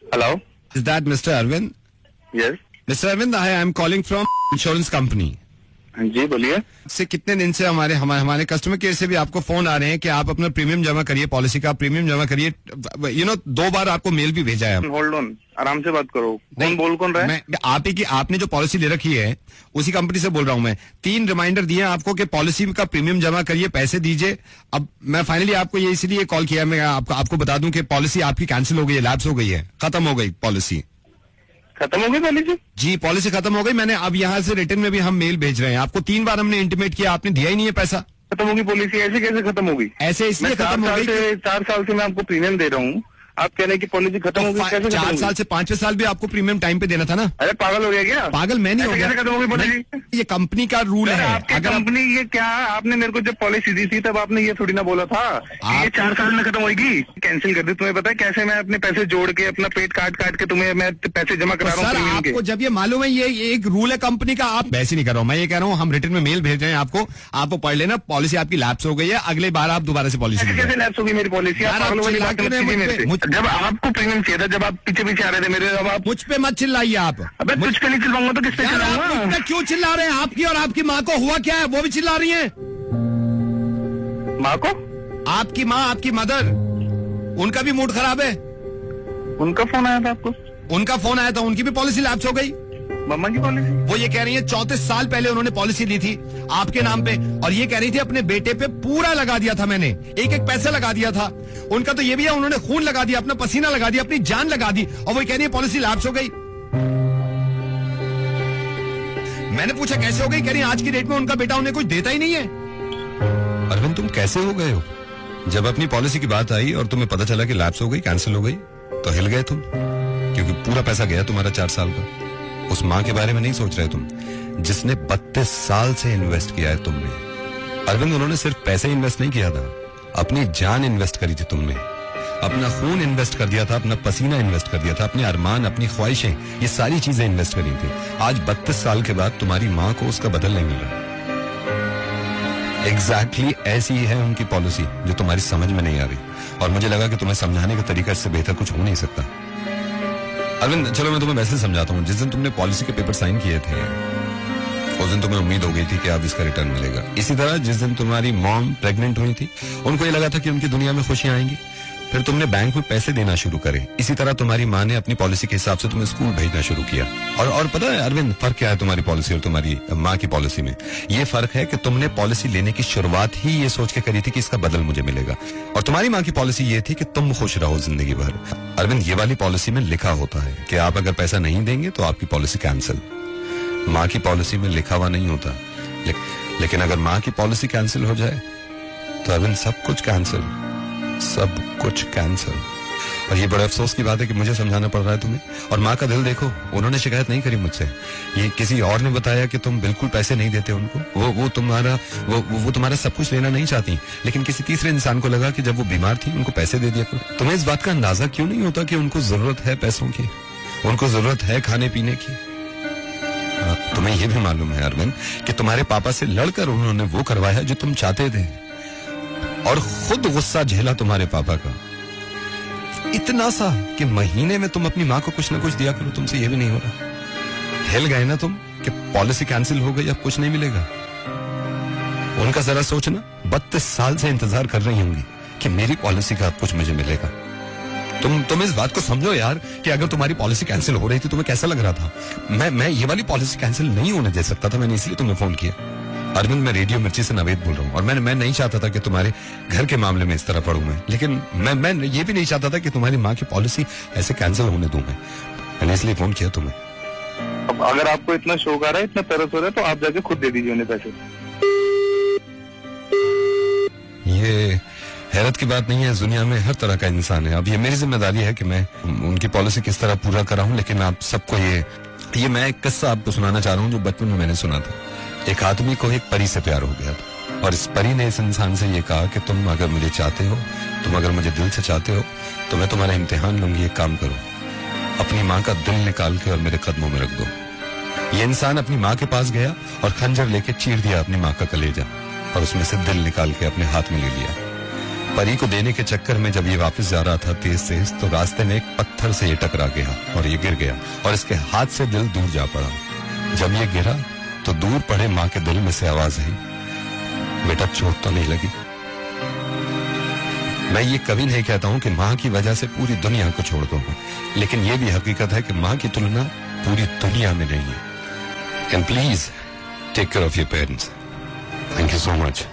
Hello. Is that Mr. Arvind? Yes. Mr. Arvind, I am calling from insurance company. जी बोलिए. से कितने दिन से हमारे कस्टमर केयर से भी आपको फोन आ रहे हैं कि आप अपना प्रीमियम जमा करिए, पॉलिसी का प्रीमियम जमा करिए. 2 बार आपको मेल भी भेजा है. होल्ड ऑन, आराम से बात करो. कौन रहा है? आप ही की आपने जो पॉलिसी ले रखी है उसी कंपनी से बोल रहा हूँ मैं. 3 रिमाइंडर दिए आपको कि पॉलिसी का प्रीमियम जमा करिए, पैसे दीजिए. अब मैं फाइनली आपको ये इसलिए कॉल किया, मैं आपको बता दूं कि पॉलिसी आपकी कैंसिल हो गई है, लैप्स हो गई है, खत्म हो गई पॉलिसी. खत्म हो गई पॉलिसी? जी, पॉलिसी खत्म हो गई. मैंने अब यहाँ से रिटर्न में भी हम मेल भेज रहे हैं आपको. 3 बार हमने इंटीमेट किया, आपने दिया ही नहीं है पैसा. खत्म होगी पॉलिसी? ऐसे कैसे खत्म होगी? ऐसे इसलिए खत्म हो गई. 4 साल से मैं आपको प्रीमियम दे रहा हूँ, आप कह रहे हैं कि पॉलिसी खत्म हो गई. कैसे 4 साल से 5वें साल भी आपको प्रीमियम टाइम पे देना था ना. अरे पागल हो गया क्या? पागल मैं नहीं हो गया. खत्म हो गई पॉलिसी? ये कंपनी का रूल है. अगर कंपनी ये क्या, आपने मेरे को जब पॉलिसी दी थी तब आपने ये थोड़ी ना बोला था ये 4 साल में खत्म होगी. कैंसिल कर दी. तुम्हें पता है कैसे मैं अपने पैसे जोड़ के, अपना पेट काट के तुम्हें मैं पैसे जमा करा रहा हूँ. आपको जब ये मालूम है ये एक रूल है कंपनी का, आप वैसे नहीं कर रहा हूँ. मैं ये कह रहा हूँ हम रिटर्न में मेल भेज रहे हैं आपको पढ़ लेना. पॉलिसी आपकी लैप्स हो गई है, अगले बार आप दोबारा से पॉलिसी. कैसे लैप्स होगी मेरी पॉलिसी? जब आपको प्रीमियम किया था, जब आप पीछे आ रहे थे मेरे, अब आप मुझ पे मत चिल्लाइए आप. अबे तुझ पे नहीं चिल्लाऊंगा तो किस पे चिल्लाऊंगा? क्यों चिल्ला रहे हैं? आपकी और आपकी माँ को हुआ क्या है? वो भी चिल्ला रही है. माँ को? आपकी माँ, आपकी मदर, उनका भी मूड खराब है. उनका फोन आया था आपको? उनका फोन आया था, उनकी भी पॉलिसी लैप्स हो गई. मम्मा की पॉलिसी? वो ये कह रही है 34 साल पहले उन्होंने पॉलिसी ली थी आपके नाम पे, और ये कह रही थी अपने बेटे पे पूरा लगा दिया था मैंने, एक पैसा लगा दिया था. उनका तो ये भी है, उन्होंने खून लगा दिया, अपना पसीना लगा दिया, अपनी जान लगा दी, और वो कह रही है पॉलिसी लैप्स हो गई. मैंने पूछा कैसे हो गई? कह रही आज की डेट में उनका बेटा उन्हें कुछ देता ही नहीं है. अरविंद तुम कैसे हो गए हो? जब अपनी पॉलिसी की बात आई और तुम्हें पता चला कि लैप्स हो गई, कैंसिल हो गई, तो हिल गए तुम, क्योंकि पूरा पैसा गया तुम्हारा 4 साल का. उस माँ के बारे में नहीं सोच रहे तुम, जिसने 32 साल से इन्वेस्ट किया है तुमने. अरविंद उन्होंने सिर्फ पैसे इन्वेस्ट नहीं किया था, अपनी जान इन्वेस्ट करी थी तुमने, अपना खून इन्वेस्ट कर दिया था, अपना पसीना इन्वेस्ट कर दिया था, अपने अरमान, अपनी ख्वाहिशें, ये सारी चीजें इन्वेस्ट करी थी. आज 32 साल के बाद तुम्हारी माँ को उसका बदल नहीं मिल रहा. एग्जैक्टली ऐसी है उनकी पॉलिसी जो तुम्हारी समझ में नहीं आ रही, और मुझे लगा कि तुम्हें समझाने का तरीका इससे बेहतर कुछ हो नहीं सकता. अरविंद चलो मैं तुम्हें वैसे समझाता हूँ. जिस दिन तुमने पॉलिसी के पेपर साइन किए थे उस दिन तुम्हें उम्मीद हो गई थी कि अब इसका रिटर्न मिलेगा. इसी तरह जिस दिन तुम्हारी मॉम प्रेग्नेंट हुई थी, उनको ये लगा था कि उनकी दुनिया में खुशियां आएंगी. फिर तुमने बैंक में पैसे देना शुरू करे. इसी तरह तुम्हारी माँ ने अपनी पॉलिसी के हिसाब से तुम्हें स्कूल भेजना शुरू किया. और पता है अरविंद फर्क क्या है तुम्हारी पॉलिसी और तुम्हारी माँ की पॉलिसी में? ये फर्क है कि तुमने पॉलिसी लेने की शुरुआत ही ये सोच के करी थी कि इसका बदल मुझे मिलेगा, और तुम्हारी माँ की पॉलिसी ये थी कि तुम खुश रहो जिंदगी भर. अरविंद ये वाली पॉलिसी में लिखा होता है कि आप अगर पैसा नहीं देंगे तो आपकी पॉलिसी कैंसिल. माँ की पॉलिसी में लिखा हुआ नहीं होता. लेकिन अगर माँ की पॉलिसी कैंसिल हो जाए तो अरविंद सब कुछ कैंसिल, सब कुछ कैंसिल. और ये बड़े अफसोस की बात है कि मुझे समझाना पड़ रहा है तुम्हें. और माँ का दिल देखो, उन्होंने शिकायत नहीं करी मुझसे. ये किसी और ने बताया कि तुम बिल्कुल पैसे नहीं देते उनको. वो तुम्हारा सब कुछ लेना नहीं चाहती, लेकिन किसी तीसरे इंसान को लगा कि जब वो बीमार थी उनको पैसे दे दिया करो. तुम्हें इस बात का अंदाजा क्यों नहीं होता कि उनको जरूरत है पैसों की, उनको जरूरत है खाने पीने की. तुम्हें यह भी मालूम है अरविंद कि तुम्हारे पापा से लड़कर उन्होंने वो करवाया जो तुम चाहते थे, और खुद गुस्सा झेला तुम्हारे पापा का इतना सा कि महीने में तुम अपनी माँ को कुछ ना कुछ दिया करो. तुमसे ये भी नहीं हो रहा. हिल गए ना तुम कि पॉलिसी कैंसिल हो गई, अब कुछ नहीं मिलेगा. उनका जरा सोचना, 32 साल से इंतजार कर रही होंगी कि मेरी पॉलिसी का अब कुछ मुझे मिलेगा. तुम इस बात को समझो यार कि अगर तुम्हारी पॉलिसी कैंसिल हो रही थी तुम्हें कैसा लग रहा था. मैं ये वाली पॉलिसी कैंसिल नहीं होने दे सकता था. मैंने इसलिए तुम्हें फोन किया. अरविंद मैं रेडियो मिर्ची से नवेद बोल रहा हूँ, और मैं नहीं चाहता था कि तुम्हारे घर के मामले में इस तरह पढ़ूं मैं. लेकिन मैं ये भी नहीं चाहता था कि तुम्हारी माँ की पॉलिसी ऐसे कैंसिल होने दूं. मैंने इसलिए फोन किया तुम्हें. अब अगर आपको इतना शौक आ रहा है, इतना तरस हो रहा है, तो आप जाके खुद दे दीजिए उन्हें पैसे. ये हैरत की बात नहीं है, इस दुनिया में हर तरह का इंसान है. अब ये मेरी जिम्मेदारी है कि मैं उनकी पॉलिसी किस तरह पूरा कराऊं. लेकिन आप सबको ये मैं एक किस्सा आपको सुनाना चाह रहा हूँ जो बचपन में मैंने सुना था. एक आदमी को एक परी से प्यार हो गया था, और इस परी ने इस इंसान से ये कहा कि तुम अगर मुझे चाहते हो, तुम अगर मुझे दिल से चाहते हो, तो मैं तुम्हारा इम्तिहान लूंगी. एक काम करो, अपनी माँ का दिल निकाल के और मेरे कदमों में रख दो. ये इंसान अपनी माँ के पास गया और खंजर लेके चीर दिया अपनी माँ का कलेजा, और उसमें से दिल निकाल के अपने हाथ में ले लिया. परी को देने के चक्कर में जब ये वापस जा रहा था तेज तेज, तो रास्ते में एक पत्थर से ये टकरा गया और ये गिर गया और इसके हाथ से दिल दूर जा पड़ा। जब ये गिरा तो दूर पड़े माँ के दिल में से आवाज आई, बेटा चोट तो नहीं लगी। मैं ये कभी नहीं कहता हूं कि माँ की वजह से पूरी दुनिया को छोड़ दूंगा, लेकिन ये भी हकीकत है कि माँ की तुलना पूरी दुनिया में नहीं है। And please take care of your parents. Thank you so much.